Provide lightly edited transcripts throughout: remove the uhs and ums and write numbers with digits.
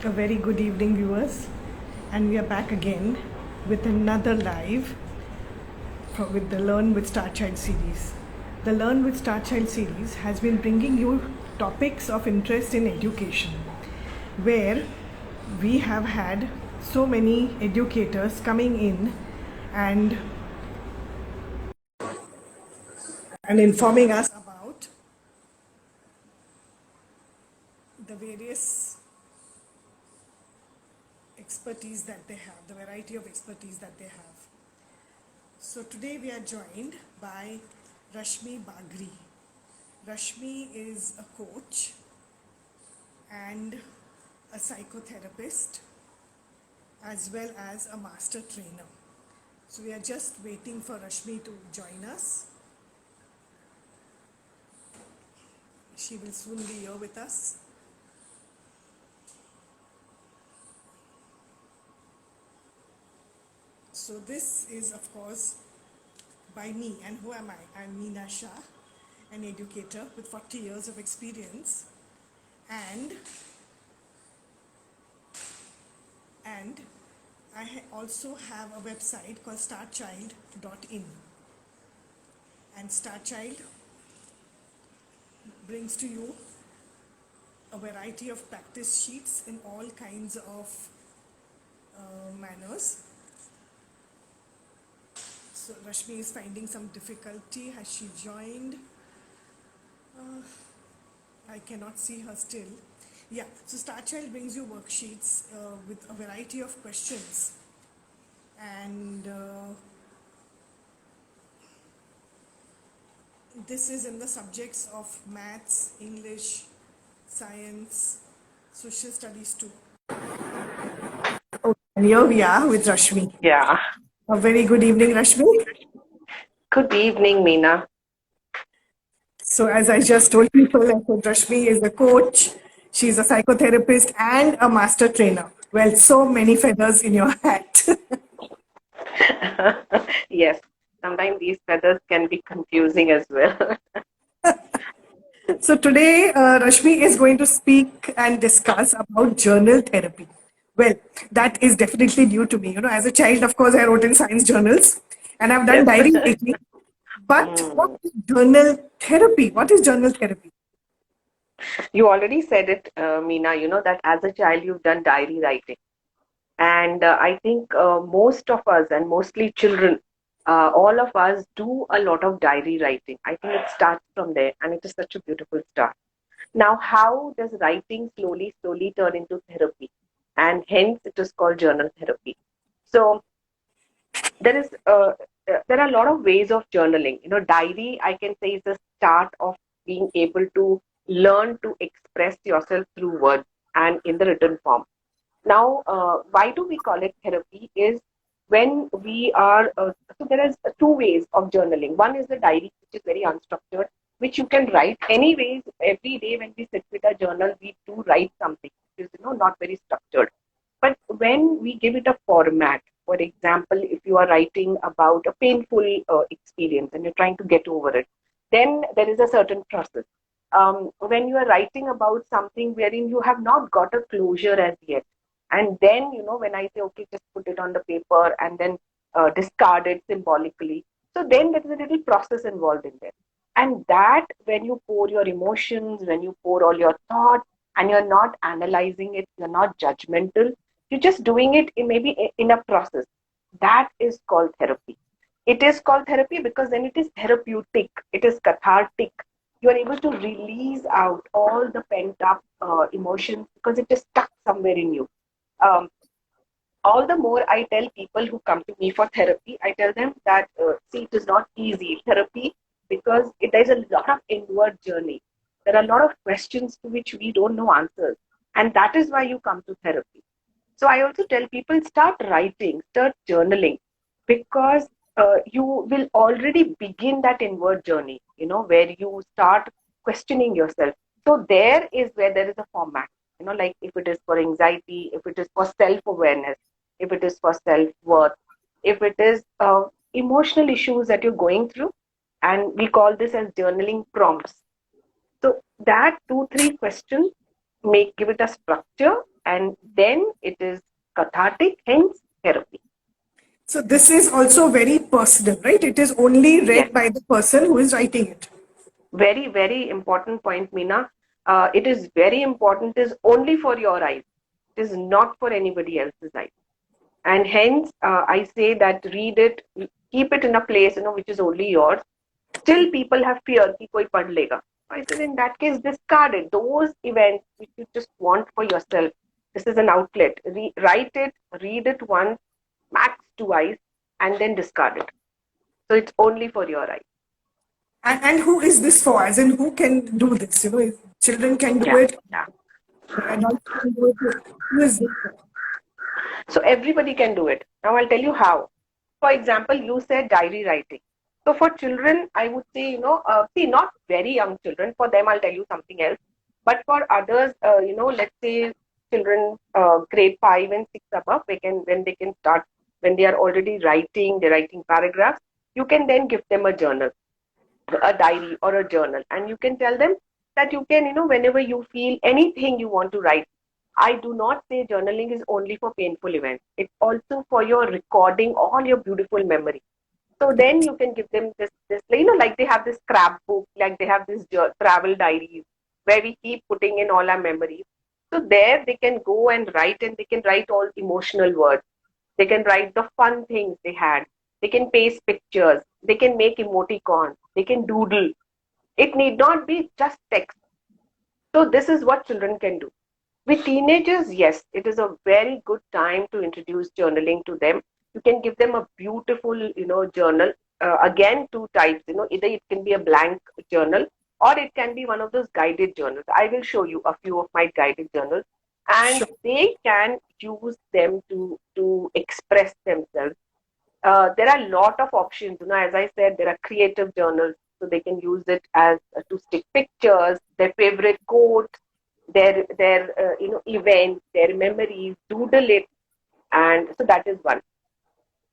A very good evening, viewers, and we are back again with another live with the Learn with Starchild series. The Learn with Starchild series has been bringing you topics of interest in education, where we have had so many educators coming in and informing us about the various expertise that they have, the variety of expertise that they have. So today we are joined by Rashmi Bagri. Rashmi is a coach and a psychotherapist as well as a master trainer. So we are just waiting for Rashmi to join us. She will soon be here with us. So this is, of course, by me. And who am I? I'm Meena Shah, an educator with 40 years of experience. And I also have a website called starchild.in. And Starchild brings to you a variety of practice sheets in all kinds of manners. So Rashmi is finding some difficulty. Has she joined? I cannot see her still. Yeah, so Starchild brings you worksheets with a variety of questions. And this is in the subjects of maths, English, science, social studies too. And here we are with Rashmi. Yeah. A very good evening, Rashmi. Good evening, Meena. So as I just told people, I said Rashmi is a coach, she's a psychotherapist and a master trainer. Well, so many feathers in your hat. Yes, sometimes these feathers can be confusing as well. So today, Rashmi is going to speak and discuss about journal therapy. Well, that is definitely new to me. You know, as a child, of course, I wrote in science journals and I've done Yes. diary writing. But what is journal therapy? What is journal therapy? You already said it, Meena, that as a child you've done diary writing. And I think most of us, and mostly children, all of us do a lot of diary writing. I think it starts from there, and it is such a beautiful start. Now, how does writing slowly turn into therapy? And hence it is called journal therapy. So, there is there are a lot of ways of journaling. Diary, I can say, is the start of being able to learn to express yourself through words and in the written form. Now, why do we call it therapy is when we are so there is two ways of journaling. One is the diary, which is very unstructured, which you can write anyways. Every day when we sit with a journal, we do write something which is not very structured. But when we give it a format, for example, if you are writing about a painful experience and you're trying to get over it, then there is a certain process. When you are writing about something wherein you have not got a closure as yet, and then, when I say, okay, just put it on the paper and then discard it symbolically, so then there is a little process involved in there. And that, when you pour your emotions, when you pour all your thoughts, and you're not analyzing it, you're not judgmental, you're just doing it in a process. That is called therapy. It is called therapy because then it is therapeutic, it is cathartic. You are able to release out all the pent up emotions because it is stuck somewhere in you. Um, all the more I tell people who come to me for therapy, I tell them that, see, it is not easy therapy because there's a lot of inward journey. There are a lot of questions to which we don't know answers. And that is why you come to therapy. So I also tell people, start writing, start journaling, because you will already begin that inward journey, where you start questioning yourself. So there is where there is a format, like if it is for anxiety, if it is for self-awareness, if it is for self-worth, if it is emotional issues that you're going through, and we call this as journaling prompts. So that 2, 3 questions give it a structure, and then it is cathartic, hence therapy. So this is also very personal, right? It is only Yes, read by the person who is writing it. very, very important point, Meena. It is very important, is only for your eyes. It is not for anybody else's eyes. And hence, I say that read it, keep it in a place, which is only yours. Still, people have fear कि कोई पढ़ लेगा. I said, in that case, discard it. Those events which you just want for yourself, this is an outlet. Write it, read it once, max twice, and then discard it. So it's only for your eyes. And who is this for? As in, who can do this? If children can do Yeah, it, yeah. adults can do it. Who is this for? So everybody can do it. Now I'll tell you how. For example, you said diary writing. So for children, I would say, see, not very young children. For them, I'll tell you something else. But for others, let's say children grade 5 and 6 above, when they can start, when they are already writing, they're writing paragraphs, you can then give them a journal, a diary or a journal, and you can tell them that you can, whenever you feel anything you want to write. I do not say journaling is only for painful events. It's also for your recording all your beautiful memories. So then Correct. you can give them this, like they have this scrapbook, like they have this travel diaries where we keep putting in all our memories. So there they can go and write, and they can write all emotional words. They can write the fun things they had. They can paste pictures. They can make emoticons. They can doodle. It need not be just text. So this is what children can do. With teenagers, yes, it is a very good time to introduce journaling to them. You can give them a beautiful, journal. Again, two types. Either it can be a blank journal or it can be one of those guided journals. I will show you a few of my guided journals, and Sure. they can use them to express themselves. There are a lot of options. As I said, there are creative journals, so they can use it as to stick pictures, their favorite quotes, their events, their memories, doodle it, and so that is one.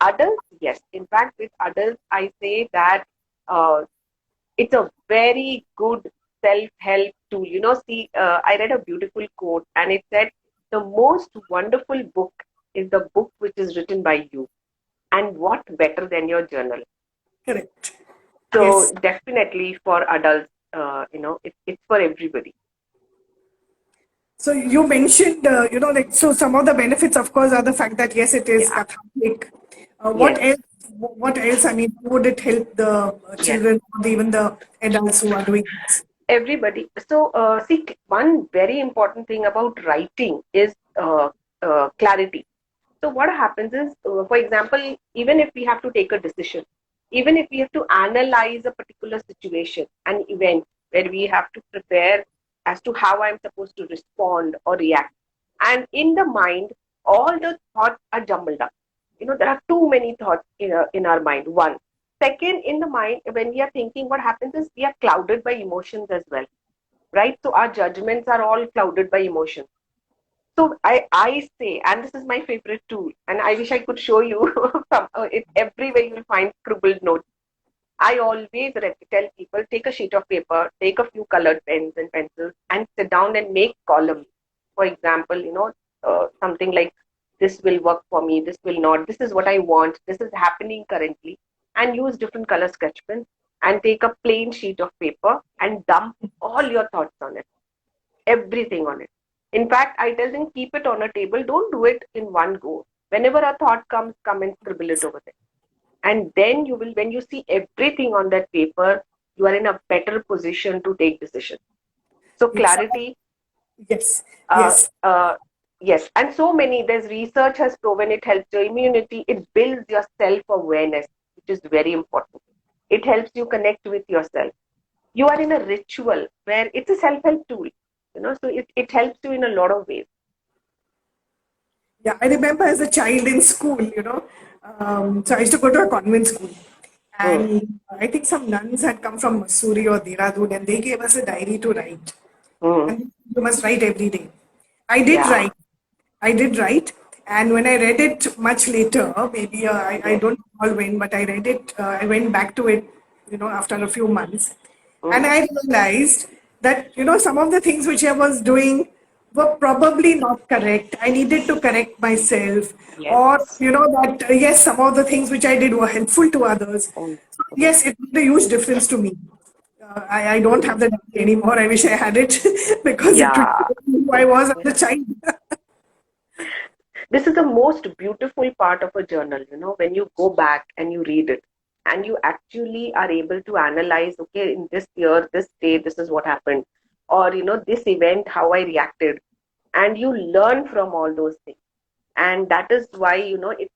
Adults, yes. In fact, with adults, I say that uh, it's a very good self-help tool. See, I read a beautiful quote, and it said, "The most wonderful book is the book which is written by you." And what better than your journal? Correct. So Yes. definitely for adults, it's for everybody. So you mentioned, like, so some of the benefits, of course, are the fact that yes, it is Yeah. cathartic. What Yes. else? What else? I mean, how would it help the Yes. children or even the adults who are doing this? Everybody. So, see, one very important thing about writing is clarity. So, what happens is, for example, even if we have to take a decision, even if we have to analyze a particular situation, an event where we have to prepare as to how I'm supposed to respond or react, and in the mind, all the thoughts are jumbled up. There are too many thoughts in our mind. One. Second, in the mind, when we are thinking, what happens is we are clouded by emotions as well, right? So our judgments are all clouded by emotions. So I say, and this is my favorite tool, and I wish I could show you. Everywhere you'll find scribbled notes. I always tell people, take a sheet of paper, take a few colored pens and pencils, and sit down and make columns. For example, something like, this will work for me, this will not, this is what I want, this is happening currently, and use different color sketch pens, and take a plain sheet of paper and dump all your thoughts on it, everything on it. In fact, I tell them, keep it on a table, don't do it in one go. Whenever a thought comes, come and scribble it over there. And then you will, when you see everything on that paper, you are in a better position to take decisions. So Yes. clarity, Yes. uh, Yes. uh, yes, and so many, there's research has proven it helps your immunity, it builds your self-awareness, which is very important. It helps you connect with yourself. You are in a ritual where it's a self-help tool, so it helps you in a lot of ways. Yeah, I remember as a child in school, so I used to go to a convent school. Mm, And I think some nuns had come from Missouri or Dehradun and they gave us a diary to write. mm, And you must write every day. I did yeah, write. I did write. And when I read it much later, maybe I yes, don't recall when, but I read it, I went back to it, after a few months. And mm, I realized that, some of the things which I was doing were probably not correct. I needed to correct myself, or Yes. that yes, some of the things which I did were helpful to others. Mm, So, mhm. yes, it made a huge difference to me. I don't have the diary anymore. I wish I had it because it would Yeah. show me who I was as a child. This is the most beautiful part of a journal, when you go back and you read it and you actually are able to analyze, okay, in this year, this day, this is what happened, or, this event, how I reacted. And you learn from all those things. And that is why,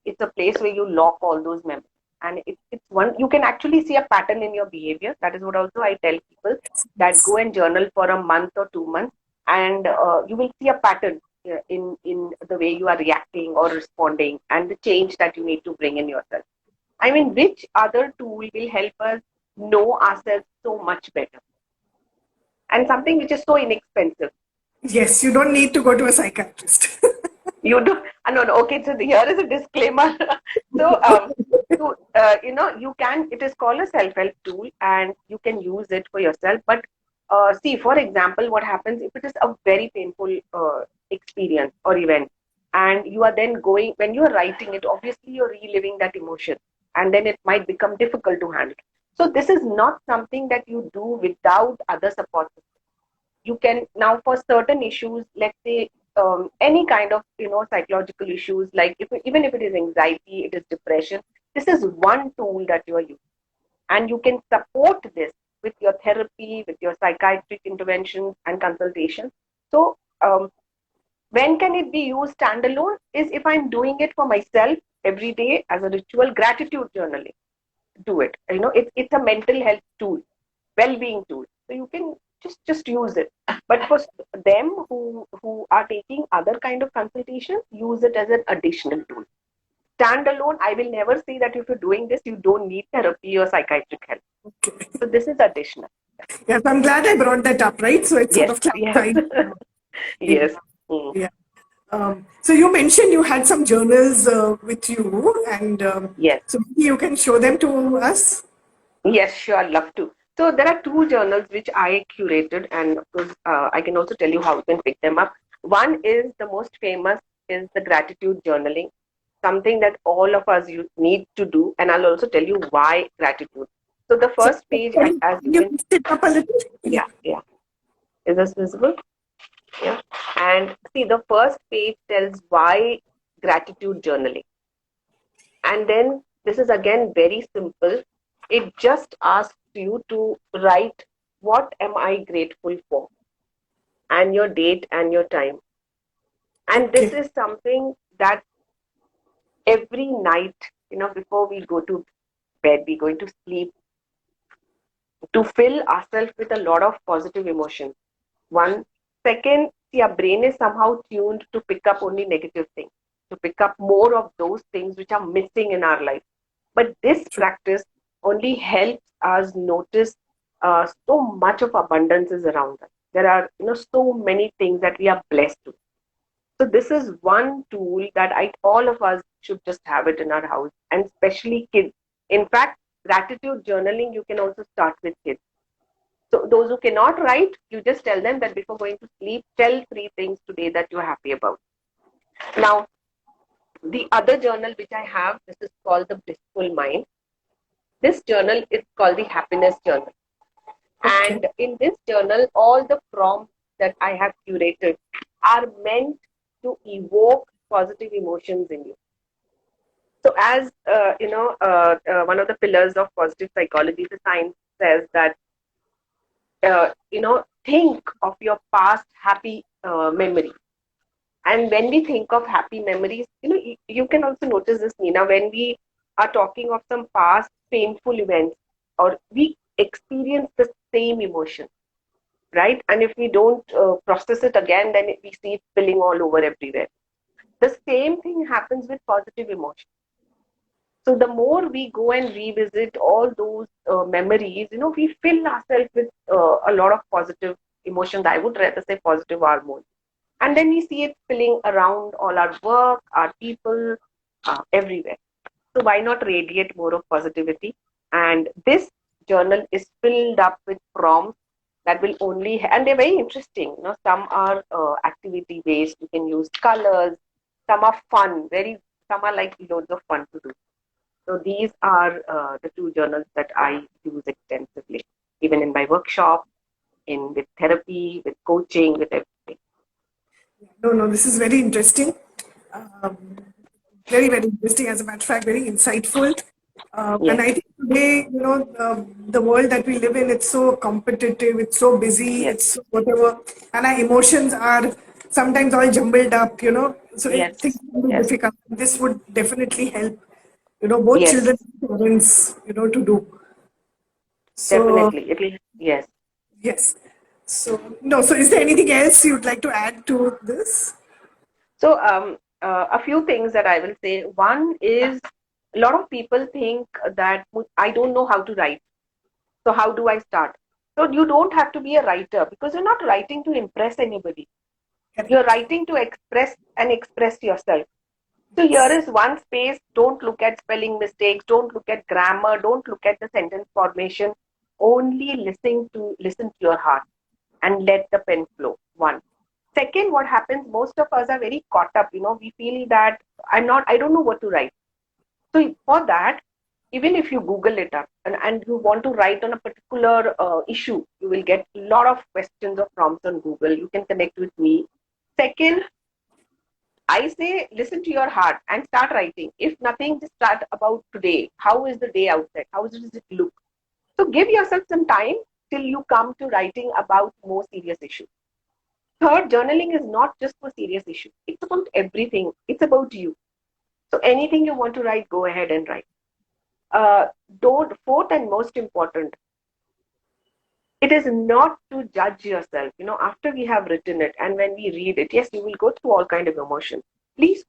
it's a place where you lock all those memories. And it's one, you can actually see a pattern in your behavior. That is what also I tell people, that go Yes. and journal for a month or 2 months, and you will see a pattern in the way you are reacting or responding, and the change that you need to bring in yourself. I mean, which other tool will help us know ourselves so much better, and something which is so inexpensive? Yes, you don't need to go to a psychiatrist. You do. No, no. Okay, so here is a disclaimer. So, you can, it is called a self-help tool and you can use it for yourself. But see, for example, what happens if it is a very painful experience or event, and you are then going, when you are writing it, obviously you're reliving that emotion, and then it might become difficult to handle. So, this is not something that you do without other support. You can now, for certain issues, let's say any kind of psychological issues, like even if it is anxiety, it is depression, this is one tool that you are using, and you can support this with your therapy, with your psychiatric interventions and consultations. So when can it be used standalone is if I'm doing it for myself every day as a ritual. Gratitude journaling, do it. It's a mental health tool, well-being tool, so you can just use it. But for them who are taking other kind of consultation, use it as an additional tool. Standalone, I will never say that if you're doing this you don't need therapy or psychiatric help. So this is additional. Yes, I'm glad I brought that up, right? So it's sort Yes, of yes. clarified. Yeah. Yes. Mm. Yeah. So you mentioned you had some journals with you, and Yes. so maybe you can show them to us. Yes, sure, love to. So there are two journals which I curated, and of course, I can also tell you how you can pick them up. One is the most famous, is the gratitude journaling, something that all of us need to do, and I'll also tell you why gratitude. So the So first page, can as you you can, lift it up a little? Yeah. yeah, yeah, is this visible? Yeah, and see, the first page tells why gratitude journaling. And then this is again very simple. It just asks you to write, what am I grateful for, and your date and your time. And this Okay. is something that every night, before we go to bed, we're going to sleep, to fill ourselves with a lot of positive emotions. One, second, see, our brain is somehow tuned to pick up only negative things, to pick up more of those things which are missing in our life. But this True. practice only helps us notice so much of abundance is around us. There are, so many things that we are blessed with. So this is one tool that all of us should just have it in our house, and especially kids. In fact, gratitude journaling you can also start with kids. So those who cannot write, you just tell them that before going to sleep, tell three things today that you're happy about. Now, the other journal which I have, this is called the Blissful Mind. This journal is called the Happiness Journal. Okay. And in this journal, all the prompts that I have curated are meant to evoke positive emotions in you. So, as one of the pillars of positive psychology, the science says that think of your past happy memory. And when we think of happy memories, you can also notice this, Meena, when we are talking of some past painful events, or we experience the same emotion, right? And if we don't process it again, then we see it spilling all over everywhere. The same thing happens with positive emotion. So the more we go and revisit all those memories, we fill ourselves with a lot of positive emotions. I would rather say positive hormones. And then we see it spilling around all our work, our people, everywhere. So why not radiate more of positivity? And this journal is filled up with prompts that will only, and they're very interesting. Some are activity based. You can use colors. Some are fun, some are like loads of fun to do. So these are the two journals that I use extensively, even in my workshop, in with therapy, with coaching, with everything. No, no, this is very interesting. Um, very, very interesting. As a matter of fact, very insightful. And Yes, I think today, the world that we live in, it's so competitive, it's so busy, yes, it's so whatever, and our emotions are sometimes all jumbled up, so things yes, can be yes, difficult. This would definitely help, both yes, children and parents, to do. So, definitely. It will, yes. yes. So, no, so is there anything else you'd like to add to this? So, a few things that I will say. One is a lot of people think that I don't know how to write. So, how do I start? So, you don't have to be a writer because you're not writing to impress anybody. You're Correct. writing to express and express yourself. So, here Yes. is one space. Don't look at spelling mistakes. Don't look at grammar. Don't look at the sentence formation. Only listen to your heart and let the pen flow. One. Second, what happens, most of us are very caught up. We feel that I don't know what to write. So for that, even if you Google it up and you want to write on a particular issue, you will get a lot of questions or prompts on Google. You can connect with me. Second, I say listen to your heart and start writing. If nothing, just start about today. How is the day outside? How does it look? So give yourself some time till you come to writing about more serious issues. Third, journaling is not just for serious issues. It's about everything. It's about you. So anything you want to write, go ahead and write. Uh, don't, fourth and most important, it is not to judge yourself. After we have written it and when we read it, yes, you will go through all kind of emotions. Please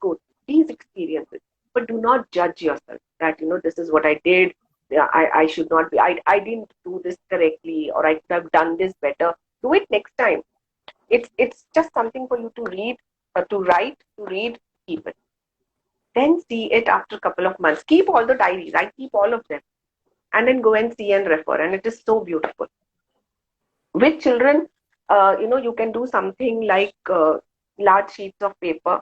experience it. But do not judge yourself that, this is what I did. Yeah, I should not be, I didn't do this correctly, or I could have done this better. Do it next time. It's just something for you to read, to write, to read, keep it. Then see it after a couple of months. Keep all the diaries. I keep all of them. And then go and see and refer. And it is so beautiful. With children, you can do something like large sheets of paper.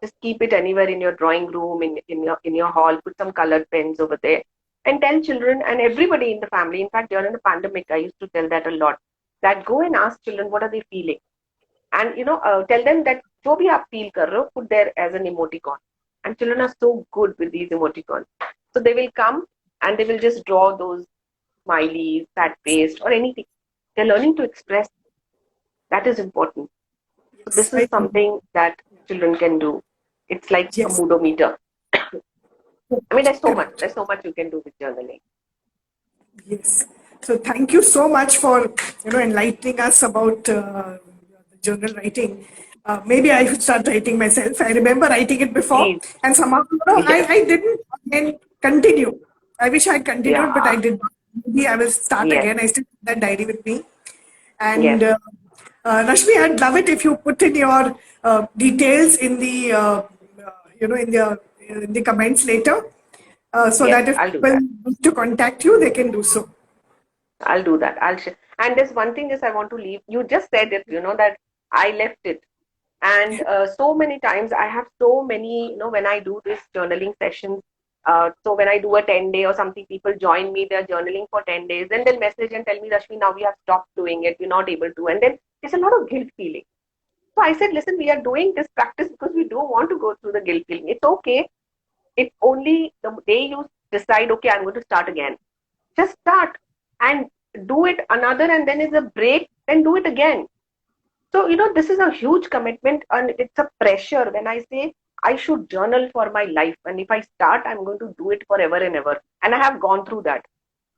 Just keep it anywhere in your drawing room, in your hall. Put some colored pens over there, and tell children and everybody in the family. In fact, during the pandemic, I used to tell that a lot. That go and ask children what are they feeling, and tell them that जो भी आप feel कर रहे हो, put there as an emoticon. And children are so good with these emoticons. So they will come and they will just draw those smileys, sad faced, or anything. They're learning to express. That is important. So Yes. this is something that children can do. It's like a Yes. moodometer. I mean, there's so much. Correct. There's so much you can do with journaling. Yes. So thank you so much for enlightening us about the journal writing. Maybe I should start writing myself. I remember writing it before, Please. and somehow Yes. I didn't again continue. I wish I continued, but I Yeah. did not. Maybe I will start Yes. again. I still have that diary with me. And Yes. Rashmi, I'd love it if you put in your details in the in the comments later, so Yes. that if I'll do people that. want to contact you, they can do so. I'll do that. I'll share. And there's one thing is I want to leave. You just said it, that I left it. And so many times I have so many, when I do this journaling sessions, so when I do a 10-day or something, people join me, they're journaling for 10 days, then they'll message and tell me, Rashmi, now we have stopped doing it. We're not able to. And then there's a lot of guilt feeling. So I said, listen, we are doing this practice because we don't want to go through the guilt feeling. It's okay. It's only the day you decide, okay, I'm going to start again. Just start and do it another, and then is a break, then do it again. So, this is a huge commitment and it's a pressure when I say I should journal for my life. And if I start, I'm going to do it forever and ever. And I have gone through that.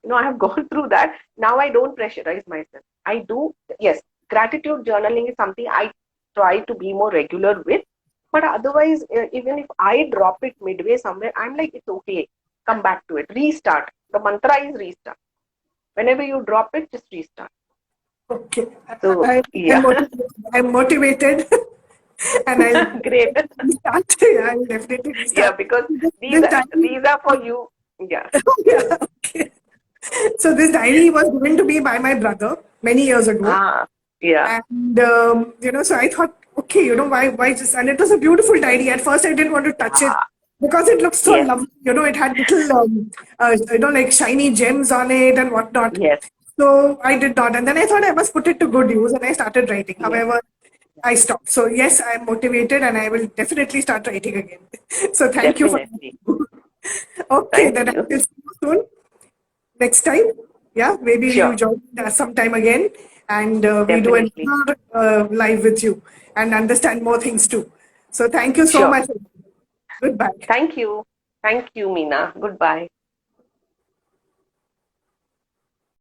I have gone through that. Now I don't pressurize myself. I do, yes, gratitude journaling is something I try to be more regular with. But otherwise, even if I drop it midway somewhere, I'm like, it's okay. Come back to it. Restart. The mantra is restart. Whenever you drop it, just restart. Okay, So, I'm yeah, motivated. I'm motivated, and I'll great. restart. Yeah, I'll definitely Yeah, restart. because these This are, diary, these are for you. Yeah. yeah, okay. So this diary was given to me by my brother. many years ago. Ah, yeah, And so I thought, okay, why just, and it was a beautiful diary. At first I didn't want to touch it yeah, because it looked so yes, lovely. It had little like shiny gems on it and whatnot. yes, So I did not, and then I thought I must put it to good use, and I started writing. yes, However, I stopped. So yes, I'm motivated, and I will definitely start writing again. So thank you for definitely. that. Okay, Thank then I you. will see you soon next time. Yeah, maybe you Sure, join us sometime again, and we do definitely. another live with you and understand more things too. So thank you so Sure. much. Goodbye. Thank you. Thank you, Meena. Goodbye.